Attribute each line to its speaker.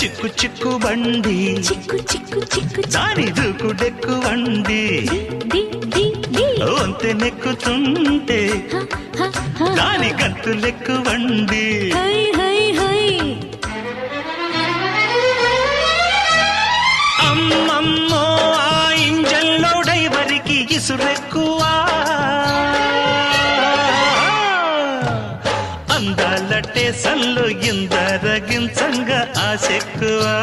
Speaker 1: చిక్కు చిక్కు బండి
Speaker 2: చిక్కు చిక్కు చిక్కు
Speaker 1: దాని దూకుడెక్కు వండి
Speaker 2: డి డి డి
Speaker 1: వంతె నెక్కుతుంటే
Speaker 2: హ హ హ
Speaker 1: దాని గంతులెక్కు వండి
Speaker 2: హై హై హై
Speaker 1: అమ్మమ్మో ఆ ఇంజన్లో డైవరికి ఇసురెక్కువా అందాల టేసన్లో ఇందరగించంగా ఆశెక్కువా